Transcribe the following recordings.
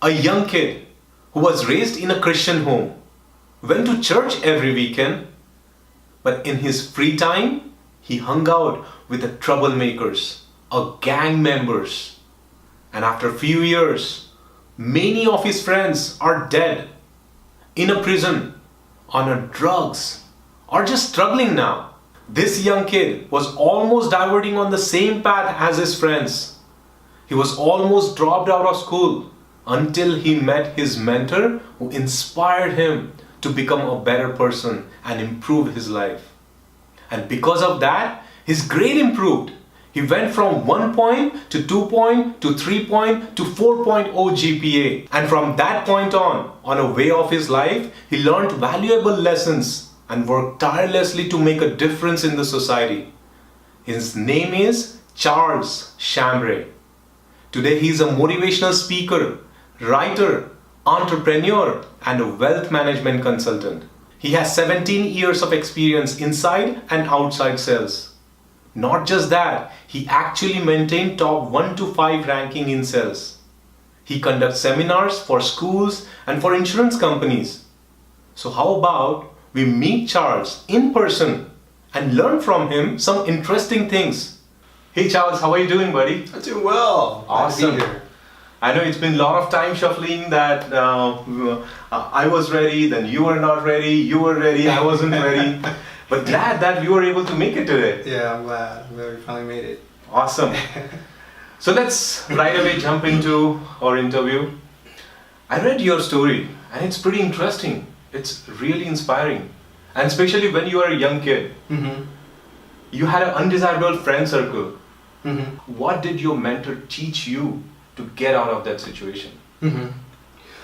A young kid who was raised in a Christian home, went to church every weekend, but in his free time, he hung out with the troublemakers or gang members. And after a few years, many of his friends are dead, in a prison, on drugs, or just struggling now. This young kid was almost diverting on the same path as his friends. He was almost dropped out of school until he met his mentor who inspired him to become a better person and improve his life. And because of that, his grade improved. He went from 1 point to 2 point to 3 point to 4.0 GPA. And from that point on a way of his life, he learned valuable lessons and worked tirelessly to make a difference in the society. His name is Charles Shambry. Today he is a motivational speaker, writer, entrepreneur, and a wealth management consultant. He has 17 years of experience inside and outside sales. Not just that, he actually maintained top 1 to 5 ranking in sales. He conducts seminars for schools and for insurance companies. So how about we meet Charles in person and learn from him some interesting things. Hey Charles, how are you doing, buddy? I'm doing well. Awesome. I know it's been a lot of time shuffling that I was ready, then you were not ready, you were ready, I wasn't ready. But glad that you were able to make it today. Yeah, I'm glad. I'm glad we finally made it. Awesome. So let's right away jump into our interview. I read your story and it's pretty interesting. It's really inspiring. And especially when you were a young kid. Mm-hmm. You had an undesirable friend circle. Mm-hmm. What did your mentor teach you to get out of that situation? Mm-hmm.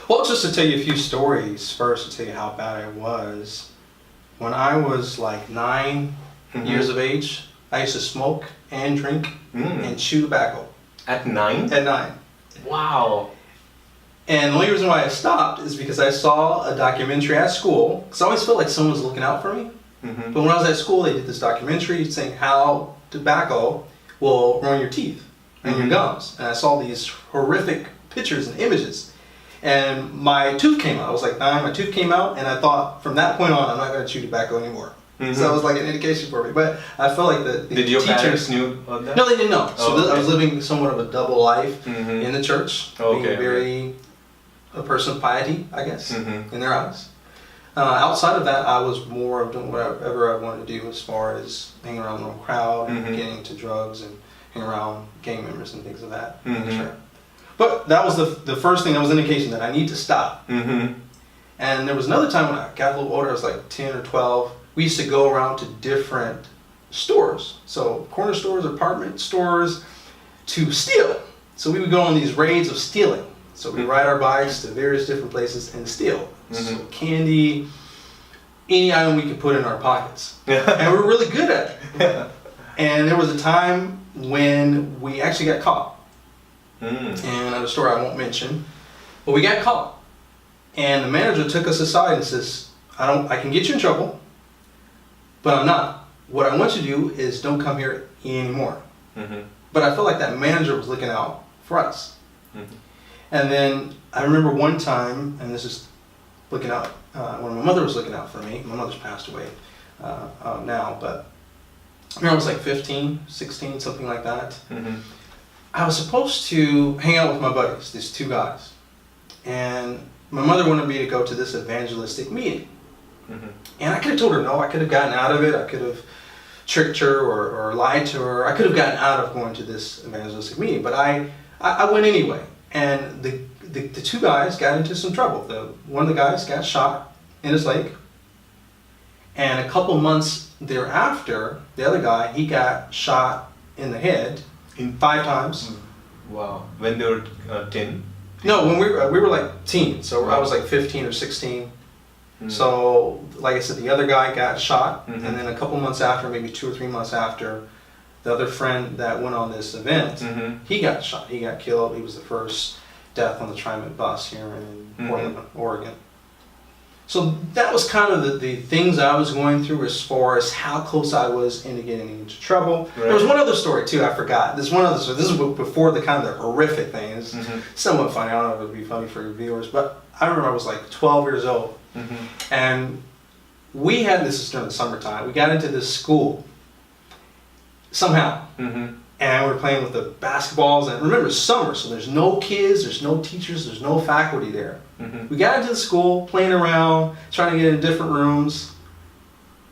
Well, just to tell you a few stories first, to tell you how bad I was. When I was like 9 years of age, I used to smoke and drink and chew tobacco. At 9? At 9. Wow. And the only reason why I stopped is because I saw a documentary at school, because I always felt like someone was looking out for me. Mm-hmm. But when I was at school, they did this documentary saying how tobacco will ruin your teeth and your gums. And I saw these horrific pictures and images. And my tooth came out. I was like 9, my tooth came out, and I thought from that point on, I'm not going to chew tobacco anymore. Mm-hmm. So that was like an indication for me. But I felt like the Did your teachers parents knew about that? No, they didn't know. So okay. I was living somewhat of a double life in the church, being very a person of piety, I guess, in their eyes. Outside of that, I was more of doing whatever I wanted to do as far as hanging around the wrong crowd, getting into drugs, and hanging around gang members and things of that nature. But that was the first thing that was an indication that I need to stop. And there was another time when I got a little older, I was like 10 or 12. We used to go around to different stores. So corner stores, apartment stores, to steal. So we would go on these raids of stealing. So we ride our bikes to various different places and steal. So candy, any item we could put in our pockets. And we were really good at it. And there was a time when we actually got caught. And at a store I won't mention, but we got caught. And the manager took us aside and says, I can get you in trouble, but I'm not. What I want you to do is don't come here anymore. But I felt like that manager was looking out for us. And then I remember one time, and this is looking out, when my mother was looking out for me. My mother's passed away now, but I remember I was like 15, 16, something like that. I was supposed to hang out with my buddies, these 2 guys. And my mother wanted me to go to this evangelistic meeting. And I could have told her no, I could have gotten out of it, I could have tricked her or lied to her. I could have gotten out of going to this evangelistic meeting, but I went anyway. And the 2 guys got into some trouble. One of the guys got shot in his leg. And a couple months thereafter, the other guy, he got shot in the head 5 times. Wow. When they were 10? No, when we were like teens. So I was like 15 or 16. So, like I said, the other guy got shot. And then a couple months after, maybe 2 or 3 months after, the other friend that went on this event, he got shot. He got killed. He was the first death on the TriMet bus here in Portland, Oregon. So that was kind of the things I was going through as far as how close I was into getting into trouble. Right. There was one other story too, I forgot. There's one other story. This is before the kind of the horrific things. Somewhat funny. I don't know if it would be funny for your viewers, but I remember I was like 12 years old. And we had, this is during the summertime, we got into this school somehow. And we were playing with the basketballs. And remember, it's summer, so there's no kids, there's no teachers, there's no faculty there. We got into the school, playing around, trying to get in different rooms,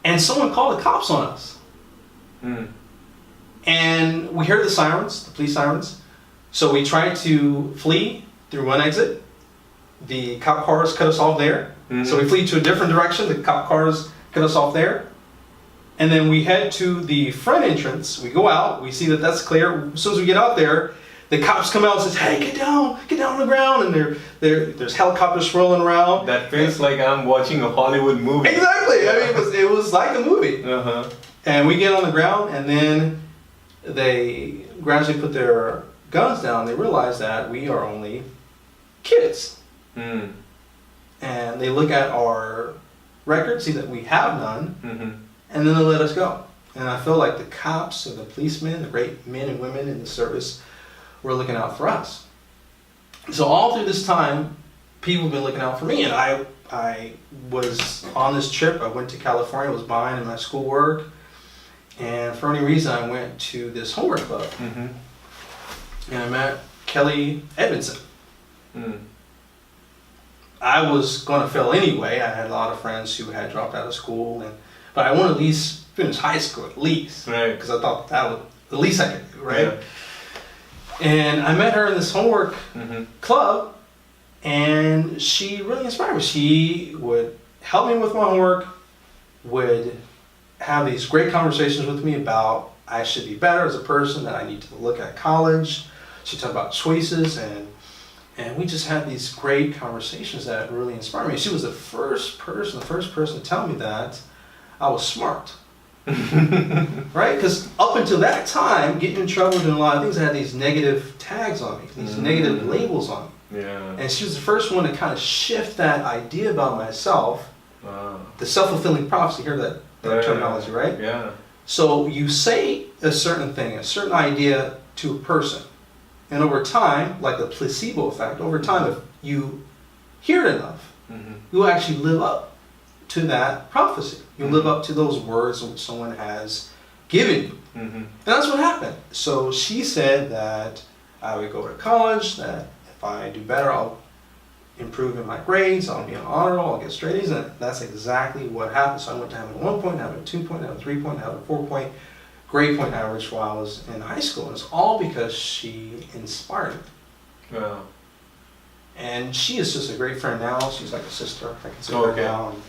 and someone called the cops on us. And we heard the sirens, the police sirens, so we tried to flee through one exit. The cop cars cut us off there, so we flee to a different direction. The cop cars cut us off there. And then we head to the front entrance. We go out, we see that that's clear. As soon as we get out there, the cops come out and says, "Hey, get down on the ground." And there's helicopters swirling around. That feels like I'm watching a Hollywood movie. Exactly. I mean, it was like a movie. And we get on the ground, and then they gradually put their guns down. They realize that we are only kids. And they look at our record, see that we have none, and then they let us go. And I feel like the cops and the policemen, the great men and women in the service, were looking out for us. So all through this time, people have been looking out for me. And I was on this trip. I went to California, was behind in my schoolwork. And for any reason, I went to this homework club. And I met Kelly Edmondson. I was going to fail anyway. I had a lot of friends who had dropped out of school, but I wanted to at least finish high school, at least. Right. Because I thought that would, the least I could do, right? Yeah. And I met her in this homework club, and she really inspired me. She would help me with my homework, would have these great conversations with me about I should be better as a person, that I need to look at college. She talked about choices, and we just had these great conversations that really inspired me. She was the first person to tell me that I was smart. Right? Because up until that time, getting in trouble, doing a lot of things, I had these negative tags on me, these negative labels on me. And she was the first one to kind of shift that idea about myself. The self-fulfilling prophecy, hear that terminology, right? Yeah. So you say a certain thing, a certain idea to a person, and over time, like the placebo effect, over time, if you hear it enough, you'll actually live up to that prophecy. You live up to those words which someone has given you. And that's what happened. So she said that I would go to college, that if I do better, I'll improve in my grades, I'll be on honor roll, I'll get straight A's, and that's exactly what happened. So I went to having a 1 point, having a 2 point, having a 3 point, having a 4 point grade point average while I was in high school. And it's all because she inspired me. Wow. And she is just a great friend now. She's like a sister, I consider her now. And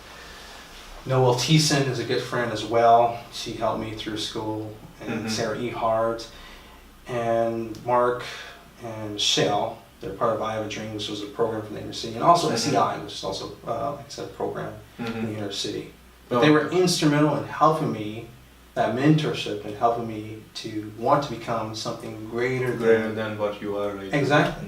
Noel Thiessen is a good friend as well. She helped me through school. And Sarah E. Hart, and Mark, and Shell. They're part of I Have a Dream, which was a program from the inner city, and also SEI, which is also, like I said, a program in the inner city. But they were instrumental in helping me, that mentorship, and helping me to want to become something greater than what you are right now. Exactly.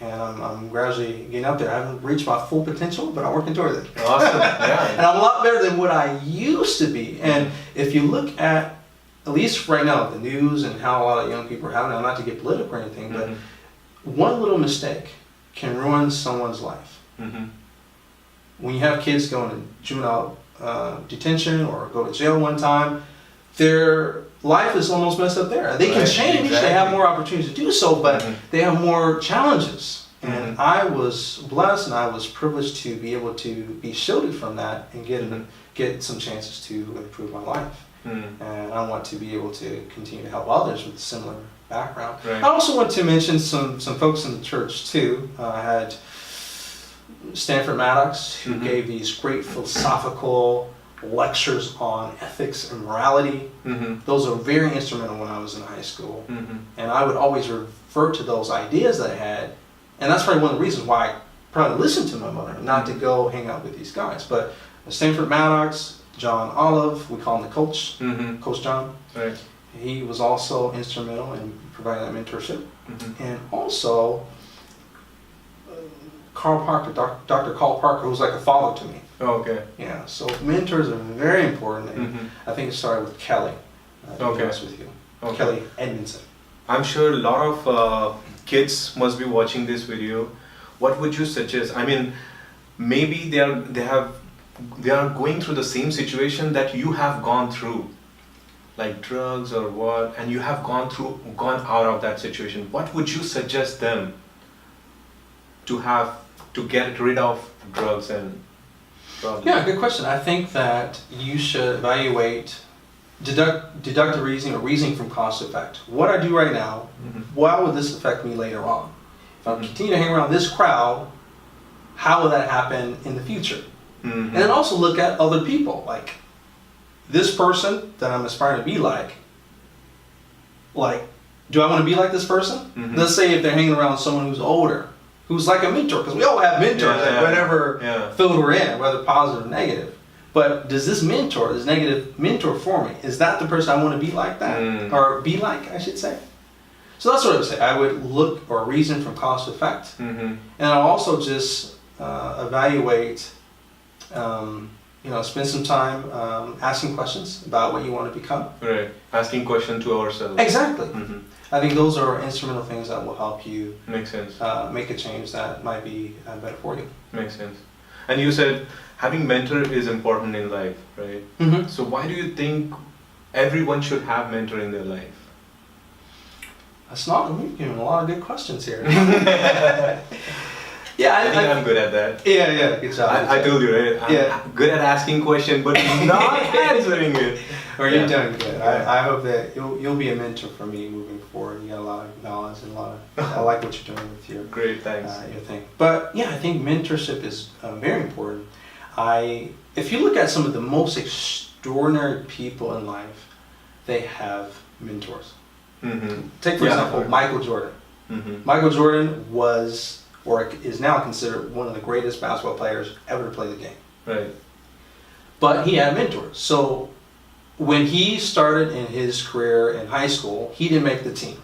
And I'm gradually getting up there. I haven't reached my full potential, but I'm working towards it. Awesome. Yeah. And I'm a lot better than what I used to be. And if you look at least right now, the news and how a lot of young people are having, not to get political or anything, but one little mistake can ruin someone's life. When you have kids going to juvenile detention or go to jail one time, their life is almost messed up there. They can change, they have more opportunities to do so, but they have more challenges. And I was blessed and I was privileged to be able to be shielded from that and get some chances to improve my life. And I want to be able to continue to help others with a similar background. Right. I also want to mention some folks in the church too. I had Stanford Maddox, who gave these great philosophical lectures on ethics and morality. Those are very instrumental when I was in high school. And I would always refer to those ideas that I had. And that's probably one of the reasons why I probably listened to my mother, not to go hang out with these guys. But Stanford Maddox, John Olive, we call him the coach, Coach John. Right. He was also instrumental in providing that mentorship. And also, Carl Parker, Dr. Carl Parker, who was like a father to me. Okay. Yeah, so mentors are very important, and I think it started with Kelly. To be honest with you. Okay. Kelly Edmondson. I'm sure a lot of kids must be watching this video. What would you suggest? I mean, maybe they are going through the same situation that you have gone through, like drugs or what, and you have gone out of that situation. What would you suggest them to get rid of drugs and problems? Yeah, good question. I think that you should deduct the reasoning from cause to effect. What I do right now, how would this affect me later on? If I continue to hang around this crowd, how will that happen in the future? And then also look at other people, like this person that I'm aspiring to be like, do I want to be like this person? Let's say if they're hanging around someone who's older, who's like a mentor, because we all have mentors at whatever field we're in, whether positive or negative. But does this negative mentor for me, is that the person I want to be like that? Or be like, I should say. So that's what I would say. I would look or reason from cause to effect. And I'll also just evaluate, spend some time asking questions about what you want to become. Right. Asking questions to ourselves. Exactly. I think those are instrumental things that will help you Makes sense. Make a change that might be better for you. Makes sense. And you said having mentor is important in life, right? So why do you think everyone should have mentor in their life? You're giving a lot of good questions here. Yeah, I think I'm good at that. Yeah, good job. I told you, right? I'm good at asking questions, but not answering it. Or you're doing good. I hope that you'll be a mentor for me moving forward. You got a lot of knowledge and I like what you're doing with your great, thanks. Your thing. But yeah, I think mentorship is very important. If you look at some of the most extraordinary people in life, they have mentors. Take for example Michael Jordan. Michael Jordan was, or is now considered, one of the greatest basketball players ever to play the game. Right. But he had mentors. So when he started in his career in high school, he didn't make the team.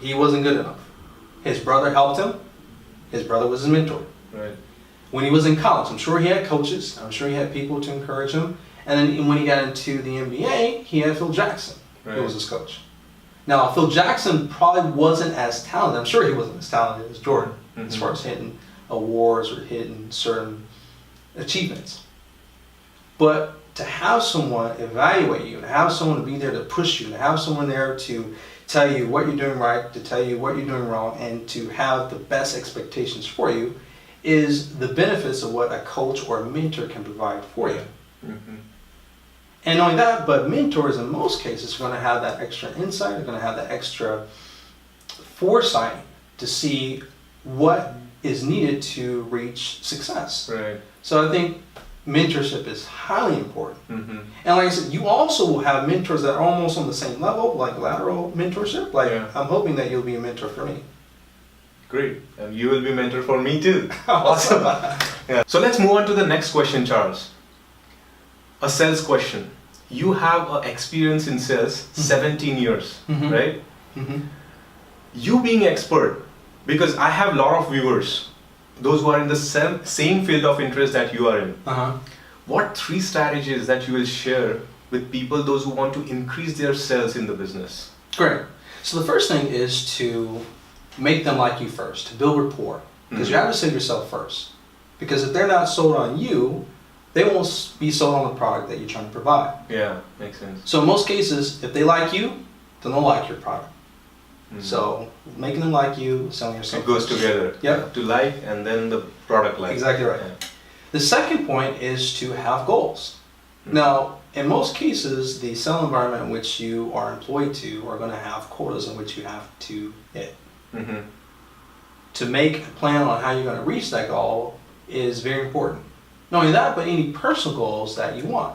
He wasn't good enough. His brother helped him. His brother was his mentor. Right. When he was in college, I'm sure he had coaches. I'm sure he had people to encourage him. And then when he got into the NBA, he had Phil Jackson, who was his coach. Now, Phil Jackson probably wasn't as talented. I'm sure he wasn't as talented as Jordan as far as hitting awards or hitting certain achievements. But to have someone evaluate you, to have someone to be there to push you, to have someone there to tell you what you're doing right, to tell you what you're doing wrong, and to have the best expectations for you is the benefits of what a coach or a mentor can provide for you. And not only that, but mentors in most cases are going to have that extra insight, are going to have that extra foresight to see what is needed to reach success. Right. So I think mentorship is highly important. And like I said, you also will have mentors that are almost on the same level, like lateral mentorship. I'm hoping that you'll be a mentor for me. Great. And you will be a mentor for me too. Awesome. So let's move on to the next question, Charles. A sales question. You have experience in sales, 17 years, right? You being expert, because I have a lot of viewers, those who are in the same field of interest that you are in. What 3 strategies that you will share with people, those who want to increase their sales in the business? Great. So the first thing is to make them like you first, to build rapport. Because you have to sell yourself first. Because if they're not sold on you, they won't be sold on the product that you're trying to provide. Yeah, makes sense. So in most cases, if they like you, then they'll like your product. So making them like you, selling yourself. It goes together. Yep. To like and then the product like. Exactly right. Yeah. The second point is to have goals. Now, in most cases, the sales environment in which you are employed to are going to have quotas in which you have to hit. To make a plan on how you're going to reach that goal is very important. Not only that, but any personal goals that you want.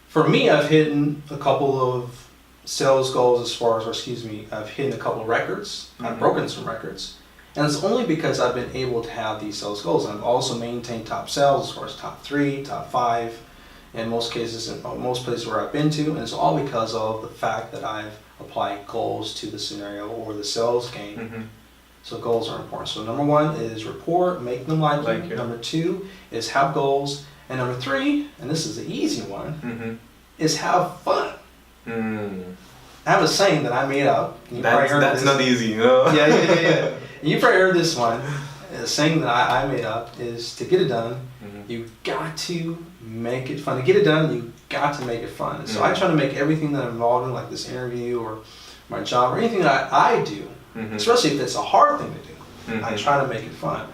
For me, I've hit a couple of sales goals I've hit a couple of records. I've broken some records. And it's only because I've been able to have these sales goals. And I've also maintained top sales as far as top 3, top 5, in most cases, in most places where I've been to. And it's all because of the fact that I've applied goals to the scenario or the sales game. So goals are important. So number 1 is rapport, make them like you. Number 2 is have goals. And number 3, and this is the easy one, is have fun. I have a saying that I made up. That's not easy, no? Yeah. You probably heard this one. The saying that I made up is to get it done, you got to make it fun. To get it done, you got to make it fun. So I try to make everything that I'm involved in, like this interview or my job or anything that I do, especially if it's a hard thing to do, I try to make it fun.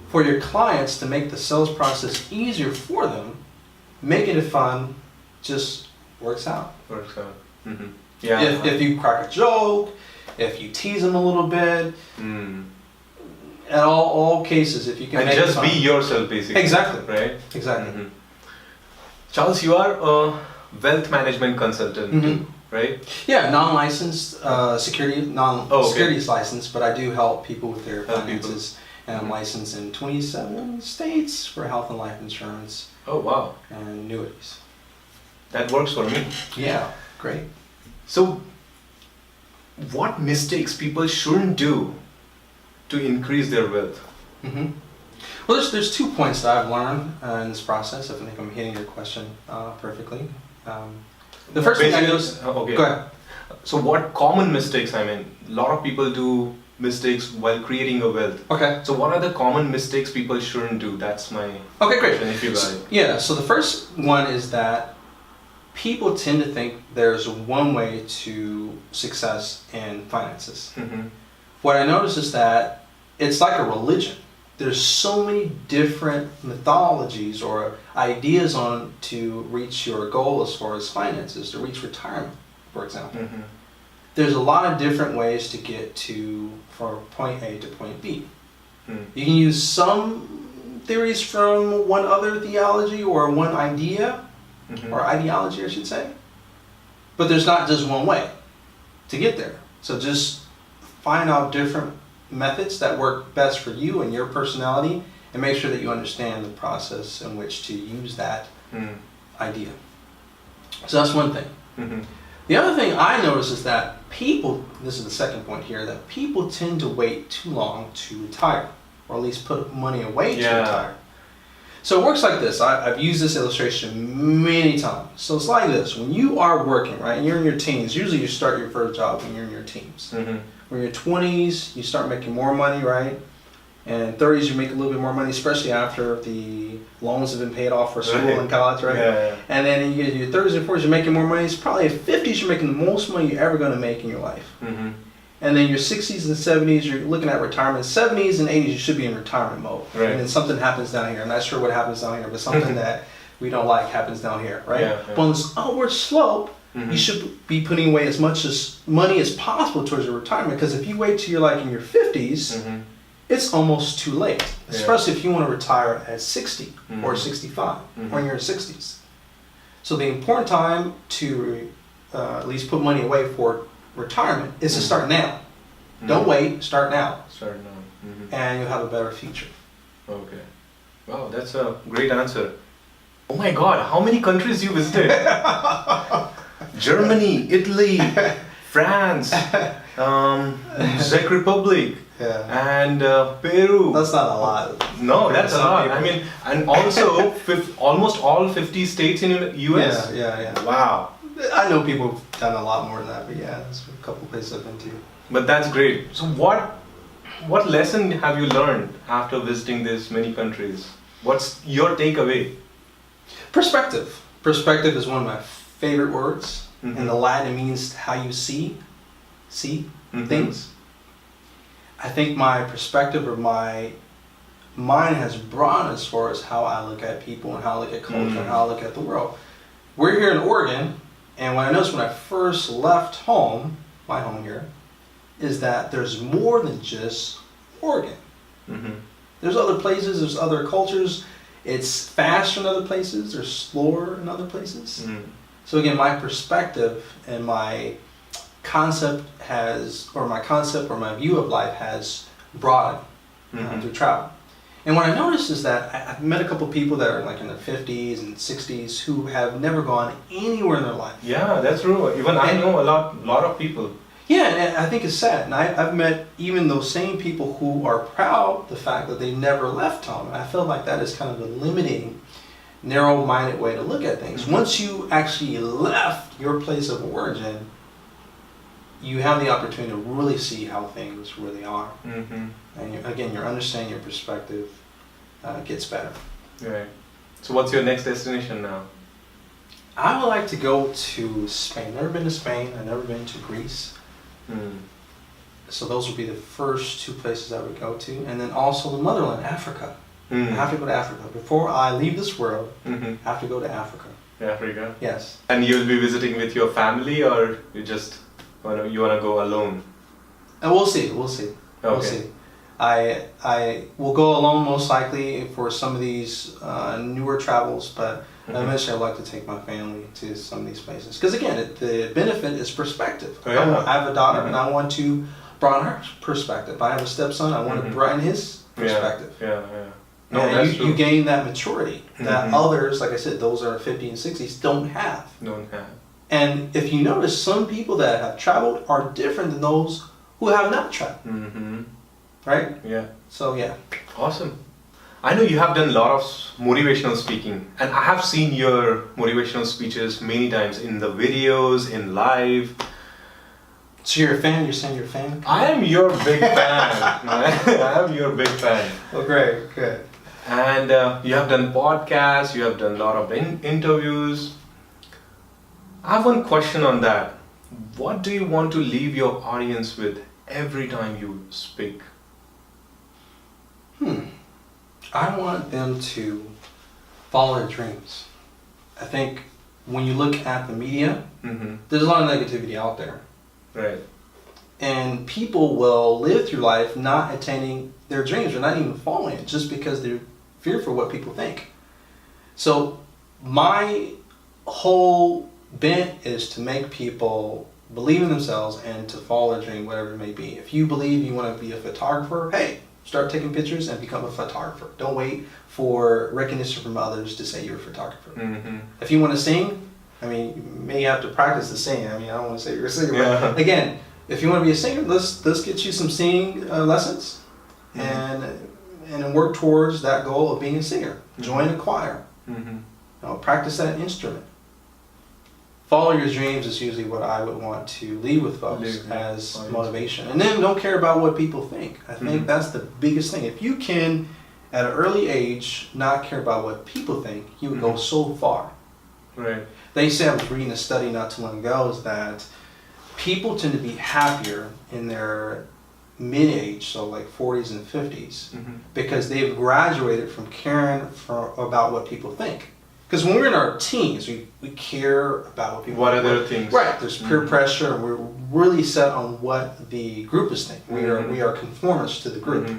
For your clients, to make the sales process easier for them, making it fun just works out. Yeah. If you crack a joke, if you tease them a little bit, at all cases, if you can make just it fun. be yourself, basically. Exactly. Right? Exactly. Charles, you are a wealth management consultant too, right? Yeah, non-licensed securities licensed, but I do help people with their finances. And I'm licensed in 27 states for health and life insurance. Oh, wow. And annuities. That works for me. Yeah, great. So, what mistakes people shouldn't do to increase their wealth? Well, there's 2 points that I've learned in this process. I think I'm hitting your question perfectly. The first thing I noticed... Okay. Go ahead. So what common mistakes, a lot of people do mistakes while creating a wealth. Okay. So what are the common mistakes people shouldn't do? That's my question, if you like. Yeah, so the first one is that people tend to think there's one way to success in finances. What I notice is that it's like a religion. There's so many different methodologies or ideas on to reach your goal as far as finances, to reach retirement, for example. There's a lot of different ways to get from point A to point B. You can use some theories from one other theology or one idea, or ideology, I should say. But there's not just one way to get there. So just find out different methods that work best for you and your personality, and make sure that you understand the process in which to use that idea. So that's one thing. The other thing I notice is that people, this is the second point here, that people tend to wait too long to retire, or at least put money away to retire. So it works like this. I've used this illustration many times. So it's like this. When you are working, right, and you're in your teens, usually you start your first job when you're in your teens. When you're in your 20s, you start making more money, right? And 30s, you make a little bit more money, especially after the loans have been paid off for school and college, right? And then you get your 30s and 40s, you're making more money. It's probably in 50s, you're making the most money you're ever going to make in your life. And then your 60s and 70s, you're looking at retirement. 70s and 80s, you should be in retirement mode. And then something happens down here. I'm not sure what happens down here, but something that we don't like happens down here, right? But on this upward slope, you should be putting away as much money as possible towards your retirement. Because if you wait till you're like in your 50s, it's almost too late. Especially if you want to retire at 60 or 65 or in your 60s. So the important time to at least put money away for retirement is to start now. Don't wait, start now. And you'll have a better future. Okay. Wow, that's a great answer. Oh my God, how many countries you visited? Germany, Italy, France, Czech Republic, and Peru. That's not a lot. No, that's a lot. I mean, and also almost all 50 states in the US. Yeah. Wow. I know people have done a lot more than that, but yeah, there's a couple places I've been to. But that's great. So what lesson have you learned after visiting these many countries? What's your takeaway? Perspective. Perspective is one of my favorite words. In the Latin, it means how you see things. I think my perspective or my mind has broadened as far as how I look at people and how I look at culture and how I look at the world. We're here in Oregon, and what I noticed when I first left home, my home here, is that there's more than just Oregon. There's other places, there's other cultures. It's faster in other places, or slower in other places. So again, my perspective and my concept or my view of life has broadened through travel. And what I noticed is that I've met a couple of people that are like in their 50s and 60s who have never gone anywhere in their life. Yeah, that's true. Even I know a lot of people. Yeah, and I think it's sad. And I've met even those same people who are proud the fact that they never left home. And I feel like that is kind of a limiting, narrow-minded way to look at things. Mm-hmm. Once you actually left your place of origin, you have the opportunity to really see how things really are. Mm-hmm. And again, your understanding, your perspective gets better. Right. So what's your next destination now? I would like to go to Spain. Never been to Spain. I've never been to Greece. So those would be the first two places I would go to. And then also the motherland, Africa. I have to go to Africa. Before I leave this world, I have to go to Africa. Africa? Yes. And you'll be visiting with your family, or you just wanna go alone? And we'll see. We'll see. Okay. We'll see. I will go alone most likely for some of these newer travels, but eventually I'd like to take my family to some of these places. Because again, the benefit is perspective. Oh, yeah. I have a daughter and I want to broaden her perspective. I have a stepson, I want to broaden his perspective. Yeah. No, and that's you gain that maturity that others, like I said, those that are 50 and 60s don't have. And if you notice, some people that have traveled are different than those who have not traveled. Right? Yeah. So yeah. Awesome. I know you have done a lot of motivational speaking, and I have seen your motivational speeches many times in the videos, in live. So you're a fan? You're saying you're a fan? I am your big fan. I am your big fan. Oh, great. Good. And you have done podcasts, you have done a lot of interviews. I have one question on that. What do you want to leave your audience with every time you speak? I want them to follow their dreams. I think when you look at the media, there's a lot of negativity out there. Right. And people will live through life not attaining their dreams or not even following it just because they're fearful of what people think. So my whole bent is to make people believe in themselves and to follow their dream, whatever it may be. If you believe you want to be a photographer, hey, start taking pictures and become a photographer. Don't wait for recognition from others to say you're a photographer. If you want to sing, I mean, you may have to practice the singing. I mean, I don't want to say you're a singer, but again, if you want to be a singer, let's get you some singing lessons and work towards that goal of being a singer. Join a choir. Practice that instrument. Follow your dreams is usually what I would want to leave with folks as motivation. And then don't care about what people think. I think that's the biggest thing. If you can, at an early age, not care about what people think, you would go so far. Right. They say, I was reading a study not too long ago, is that people tend to be happier in their mid-age, so like 40s and 50s, because they've graduated from caring about what people think. Because when we're in our teens, we care about what people think. What other things? Right, there's peer pressure, and we're really set on what the group is thinking. We are conformists to the group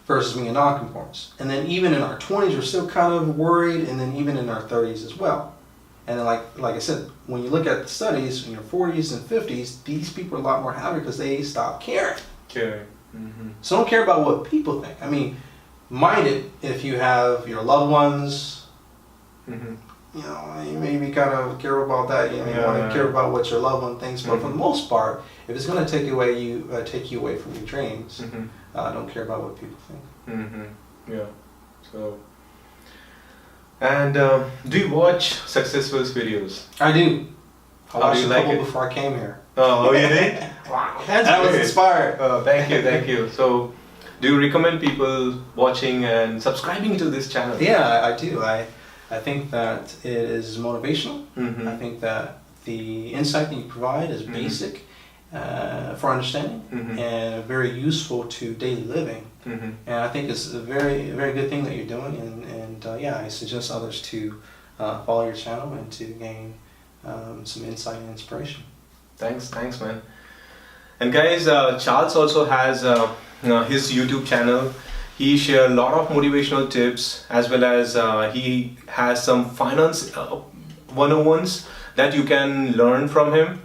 versus being a non-conformist. And then even in our 20s, we're still kind of worried, and then even in our 30s as well. And then like I said, when you look at the studies in your 40s and 50s, these people are a lot more happy because they stop caring. So don't care about what people think. I mean, mind it if you have your loved ones. You know, you maybe kind of care about that. You may want to care about what your loved one thinks, but for the most part, if it's going to take you away from your dreams, don't care about what people think. Yeah. So. And do you watch Successful videos? I do. I watched a couple it? before I came here. Oh, you did? Wow, that's I was inspired. Thank you. So, do you recommend people watching and subscribing to this channel? Yeah, I do. I think that it is motivational. I think that the insight that you provide is basic for understanding and very useful to daily living. And I think it's a very, very good thing that you're doing. And I suggest others to follow your channel and to gain some insight and inspiration. Thanks, man. And guys, Charles also has his YouTube channel. He shares a lot of motivational tips, as well as he has some finance 101s that you can learn from him.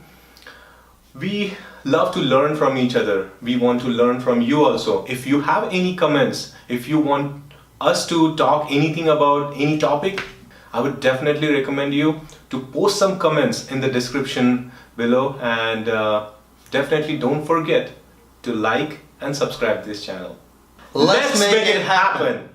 We love to learn from each other. We want to learn from you also. If you have any comments, if you want us to talk anything about any topic, I would definitely recommend you to post some comments in the description below, and definitely don't forget to like and subscribe this channel. Let's make it happen.